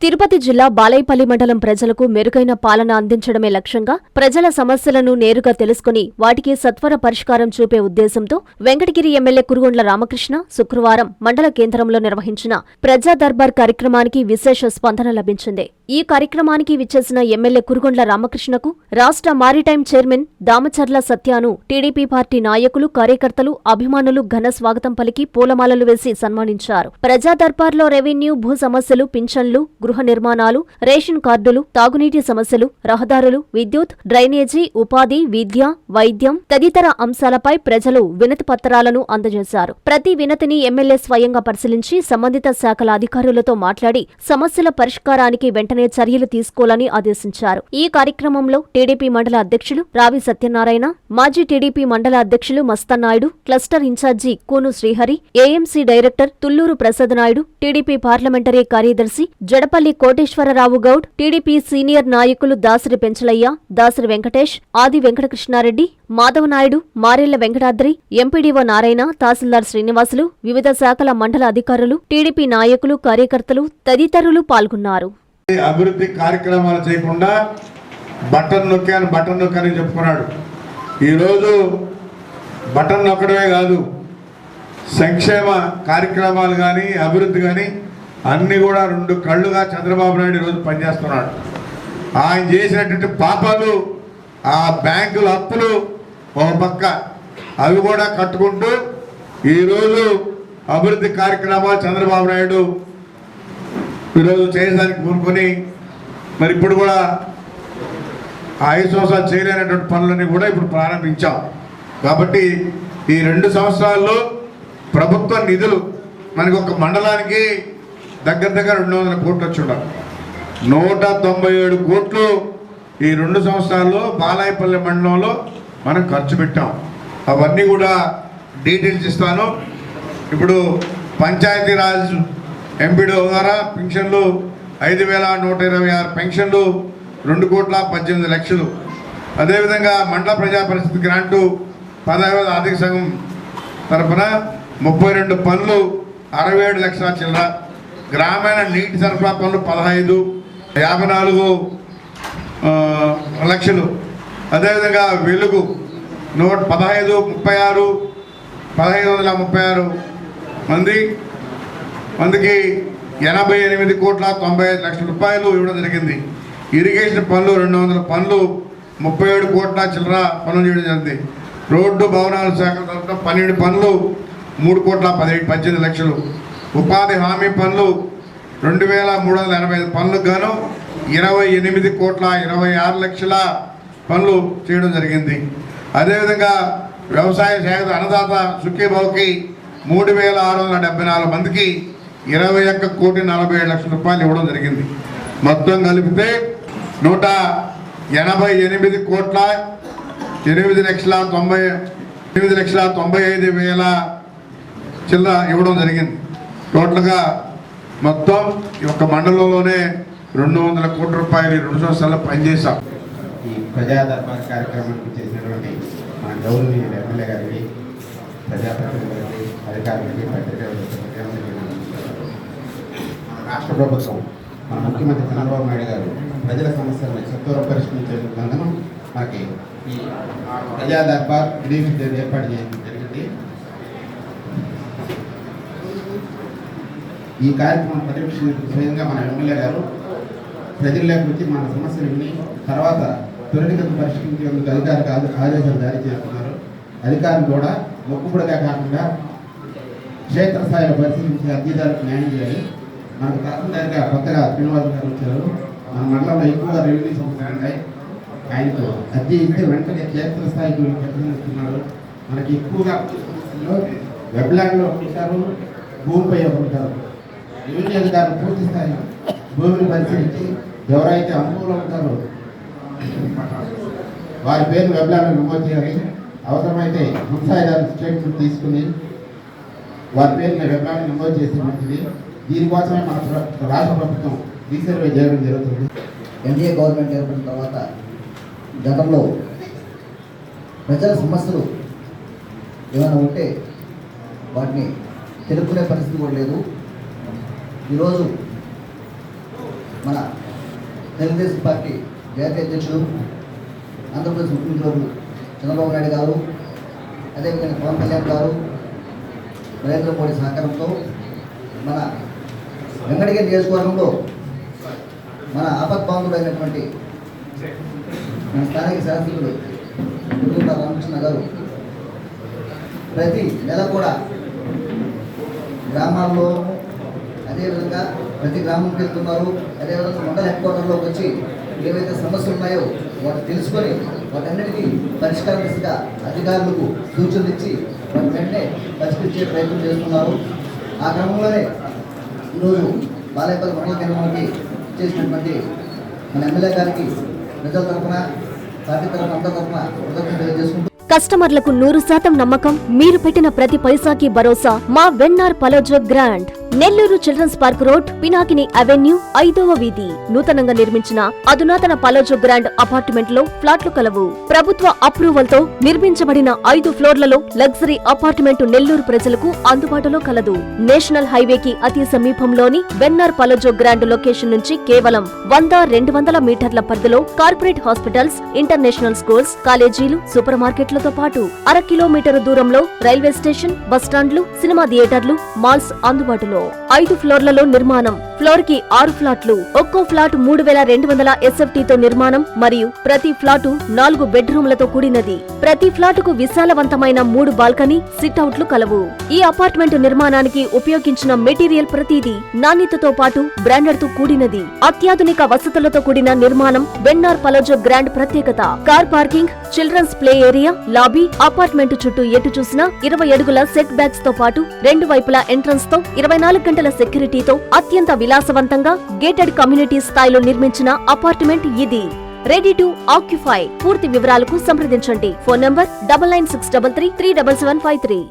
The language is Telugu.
తిరుపతి జిల్లా బాలైపల్లి మండలం ప్రజలకు మెరుగైన పాలన అందించడమే లక్ష్యంగా ప్రజల సమస్యలను నేరుగా తెలుసుకుని వాటికి సత్వర పరిష్కారం చూపే ఉద్దేశంతో వెంకటగిరి ఎమ్మెల్యే కురుగొండ్ల రామకృష్ణ శుక్రవారం మండల కేంద్రంలో నిర్వహించిన ప్రజా దర్బార్ కార్యక్రమానికి విశేష స్పందన లభించింది. ఈ కార్యక్రమానికి విచ్చేసిన ఎమ్మెల్యే కురుగొండ్ల రామకృష్ణకు రాష్ట్ర మారిటైమ్ చైర్మన్ దామచర్ల సత్యాను టీడీపీ పార్టీ నాయకులు, కార్యకర్తలు, అభిమానులు ఘన స్వాగతం పలికి పూలమాలలు వేసి సన్మానించారు. ప్రజా దర్బార్లో రెవెన్యూ, భూ సమస్యలు, పింఛన్లు, గృహ నిర్మాణాలు, రేషన్ కార్డులు, తాగునీటి సమస్యలు, రహదారులు, విద్యుత్, డ్రైనేజీ, ఉపాధి, విద్య, వైద్యం తదితర అంశాలపై ప్రజలు వినతి పత్రాలను అందజేశారు. ప్రతి వినతిని ఎమ్మెల్యే స్వయంగా పరిశీలించి సంబంధిత శాఖల అధికారులతో మాట్లాడి సమస్యల పరిష్కారానికి వెంటనే చర్యలు తీసుకోవాలని ఆదేశించారు. ఈ కార్యక్రమంలో టీడీపీ మండల అధ్యక్షులు రావి సత్యనారాయణ, మాజీ టీడీపీ మండల అధ్యక్షులు Mastanaidu, cluster incharge Koonu Srihari, AMC director Tulluru Prasad Naidu, TDP parliamentary కార్యదర్శి జడపల్లి కోటేశ్వరరావు గౌడ్, టీడీపీ సీనియర్ నాయకులు దాసరి పెంచలయ్య, దాసరి వెంకటేష్, ఆది వెంకటకృష్ణారెడ్డి, మాధవనాయుడు, మారెళ్ల వెంకటాద్రి, ఎంపీడీఓ నారాయణ, తహసీల్దార్ శ్రీనివాసులు, వివిధ శాఖల మండల అధికారులు, టీడీపీ నాయకులు, కార్యకర్తలు తదితరులు పాల్గొన్నారు. అభివృద్ధి కార్యక్రమాలు చేయకుండా బటన్ నొక్కాని చెప్పుకున్నాడు. ఈరోజు బటన్ నొక్కడమే కాదు, సంక్షేమ కార్యక్రమాలు కానీ అభివృద్ధి కానీ అన్నీ కూడా రెండు కళ్ళుగా చంద్రబాబు నాయుడు ఈరోజు పనిచేస్తున్నాడు. ఆయన చేసినటువంటి పాపాలు, ఆ బ్యాంకుల అప్పులు ఒక పక్క అవి కూడా కట్టుకుంటూ ఈరోజు అభివృద్ధి కార్యక్రమాలు చంద్రబాబు నాయుడు ఈరోజు చేయడానికి కోరుకొని మరి ఇప్పుడు కూడా 5 సంవత్సరాలు చేయలేనటువంటి పనులన్నీ కూడా ఇప్పుడు ప్రారంభించాం. కాబట్టి ఈ 2 సంవత్సరాల్లో ప్రభుత్వ నిధులు మనకి ఒక మండలానికి దగ్గర 200 కోట్లు వచ్చి ఉండాలి. 197 కోట్లు ఈ 2 సంవత్సరాల్లో బాలాయపల్లి మండలంలో మనం ఖర్చు పెట్టాం. అవన్నీ కూడా డీటెయిల్స్ ఇస్తాను. ఇప్పుడు పంచాయతీరాజ్ ఎంపీడీఓ ద్వారా పెన్షన్లు 5,126 పెన్షన్లు, 2,18,00,000. అదేవిధంగా మండల ప్రజా పరిస్థితి గ్రాంటు 17వ ఆర్థిక సంఘం తరఫున 32 పనులు 67 లక్షల చిల్లర, గ్రామీణ నీటి సరఫరా పనులు 15, 54 లక్షలు. అదేవిధంగా వెలుగు 1536 మందికి 88,95,00,000 రూపాయలు ఇవ్వడం జరిగింది. ఇరిగేషన్ పనులు 200 పనులు 37 కోట్ల చిల్లర పనులు చేయడం జరిగింది. రోడ్డు భవనాల శాఖ తరఫున 12 పనులు 3,18,00,000. ఉపాధి హామీ పనులు 2,385 పనులకు గాను 28,26,00,000 పనులు చేయడం జరిగింది. అదేవిధంగా వ్యవసాయ శాఖ అన్నదాత సుఖీభావుకి 3,674 మందికి 21,40,00,000 రూపాయలు ఇవ్వడం జరిగింది. మొత్తం కలిపితే 188,8,95,000 చిల్లర ఇవ్వడం జరిగింది. టోటల్గా మొత్తం ఈ ఒక్క మండలంలోనే 200 కోట్ల రూపాయలు 2 సంవత్సరాలు పనిచేశాం. ఈ ప్రజా దర్బార్ కార్యక్రమానికి చేసినటువంటి మన గౌరవనీయ ఎమ్మెల్యే గారికి, ప్రజాప్రతినిధులకి, అధికారులకి, పత్రికా మన రాష్ట్ర ప్రభుత్వం, మన ముఖ్యమంత్రి చంద్రబాబు నాయుడు గారు ప్రజల సమస్యలను సత్వరం పరిష్కరించేందుకు మనకి ఈ ప్రజా దర్బార్ ఏర్పాటు చేయడం జరిగింది. ఈ కార్యక్రమం పర్యవేక్షించిన స్వయంగా మన ఎమ్మెల్యే గారు ప్రజల్లోకి వచ్చి మన సమస్యలు విని తర్వాత త్వరితగతిన పరిష్కరించేందుకు అధికారులకు ఆదేశాలు జారీ చేస్తున్నారు. అధికారులు కూడా మొక్కుబడిగా కాకుండా క్షేత్రస్థాయిలో పరిశీలించి అర్జీదారులకు న్యాయం చేయాలి. మనకు తహసీల్దార్గా కొత్తగా శ్రీనివాస్ గారు వచ్చారు. మన మండలంలో ఎక్కువగా రెవెన్యూ సమస్యలు ఉంటాయి. ఆయనకు అర్జీ ఇస్తే వెంటనే క్షేత్రస్థాయికి పరిశీలిస్తున్నారు. మనకి ఎక్కువగా సమస్యల్లో వెబ్లాండ్లో ఉంటారు, భూమిపై ఉంటారు. రెవెన్యూ అధికారులు పూర్తి స్థాయిలో భూమిని పరిశీలించి ఎవరైతే అనుకూలంగా ఉంటారో వారి పేరు వెబ్లాండ్లో నమోదు చేయాలి. అవసరమైతే మున్సాయిదారు స్టేట్మెంట్ తీసుకుని వారి పేరుని వెబ్లాండ్లో నమోదు చేస్తే మంచిది. దీనికోసమే మన రాష్ట్ర ప్రభుత్వం రీసర్వే చేయడం జరుగుతుంది. ఎన్డీఏ గవర్నమెంట్ ఏర్పడిన తర్వాత గతంలో ప్రజల సమస్యలు ఏమైనా ఉంటే వాటిని తెలుపుకునే పరిస్థితి కూడా లేదు. ఈరోజు మన తెలుగుదేశం పార్టీ జాతీయ అధ్యక్షుడు ఆంధ్రప్రదేశ్ ముఖ్యమంత్రి చంద్రబాబు నాయుడు గారు, అదేవిధంగా పవన్ కళ్యాణ్ గారు, నరేంద్ర మోడీ సహకారంతో మన వెంకటగిరి నియోజకవర్గంలో మన ఆపద్బాంధుడైనటువంటి మన స్థానిక శాసనసభ్యుడు కురుగుంట రామకృష్ణ గారు ప్రతి నెల కూడా గ్రామాల్లో అదేవిధంగా ప్రతి గ్రామంకి వెళ్తున్నారు. అదేవిధంగా మండల హెడ్ క్వార్టర్లోకి వచ్చి ఏవైతే సమస్యలు ఉన్నాయో వాటిని తెలుసుకొని వాటన్నిటికీ పరిష్కారం దిశగా అధికారులకు సూచనలు ఇచ్చి వాటి వెంటనే పరిష్కరించే ప్రయత్నం చేస్తున్నారు. ఆ క్రమంలోనే ఈరోజు బాలేపల్లి మండల కేంద్రానికి చేసినటువంటి మన ఎమ్మెల్యే గారికి ప్రజల తరఫున, పార్టీ తరఫున, అందరి తరఫున కృతజ్ఞతలు తెలియజేసుకుంటూ కస్టమర్లకు 100% నమ్మకం, మీరు పెట్టిన ప్రతి పైసాకి భరోసా మా VNR Palazzo Grand. Nellore children's park road, Pinakini avenue, 5వ వీధి. నూతనంగా నిర్మించిన అధునాతన పలోజో గ్రాండ్ అపార్ట్మెంట్ లో ఫ్లాట్లు కలవు. ప్రభుత్వ అప్రూవల్ తో నిర్మించబడిన 5 ఫ్లోర్లలో లగ్జరీ అపార్ట్మెంట్ నెల్లూరు ప్రజలకు అందుబాటులో కలదు. నేషనల్ హైవేకి అతి సమీపంలోని వెన్నార్ పలోజో గ్రాండ్ లొకేషన్ నుంచి కేవలం 100-200 మీటర్ల పరిధిలో కార్పొరేట్ హాస్పిటల్స్, ఇంటర్నేషనల్ స్కూల్స్, కాలేజీలు, సూపర్ మార్కెట్లతో పాటు 1/2 కిలోమీటర్ దూరంలో రైల్వే స్టేషన్, బస్టాండ్లు, సినిమా థియేటర్లు, మాల్స్ అందుబాటులో. 5 ఫ్లోర్లలో నిర్మాణం. ఫ్లోర్ కి 6 ఫ్లాట్లు. ఒక్కో ఫ్లాట్ 3200 SFT తో నిర్మాణం మరియు ప్రతి ఫ్లాటు 4 బెడ్రూమ్లతో కూడినది. ప్రతి ఫ్లాటుకు విశాలవంతమైన 3 బాల్కనీ, సిట్అవుట్లు కలవు. ఈ అపార్ట్మెంట్ నిర్మాణానికి ఉపయోగించిన మెటీరియల్ ప్రతిదీ నాణ్యతతో పాటు బ్రాండెడ్ తో కూడినది. అత్యాధునిక వసతులతో కూడిన నిర్మాణం వెన్నార్ పలోజో గ్రాండ్ ప్రత్యేకత. Car parking, children's play area, lobby, apartment చుట్టూ ఎటు చూసినా 20 అడుగుల సెట్ బ్యాక్స్ తో పాటు 2 వైపులా ఎంట్రన్స్ తో 24 గంటల సెక్యూరిటీతో అత్యంత విలాసవంతంగా గేటెడ్ కమ్యూనిటీ స్థాయిలో నిర్మించిన అపార్ట్మెంట్ ఇది. Ready to occupy. పూర్తి వివరాలకు సంప్రదించండి. Phone number 9963337753.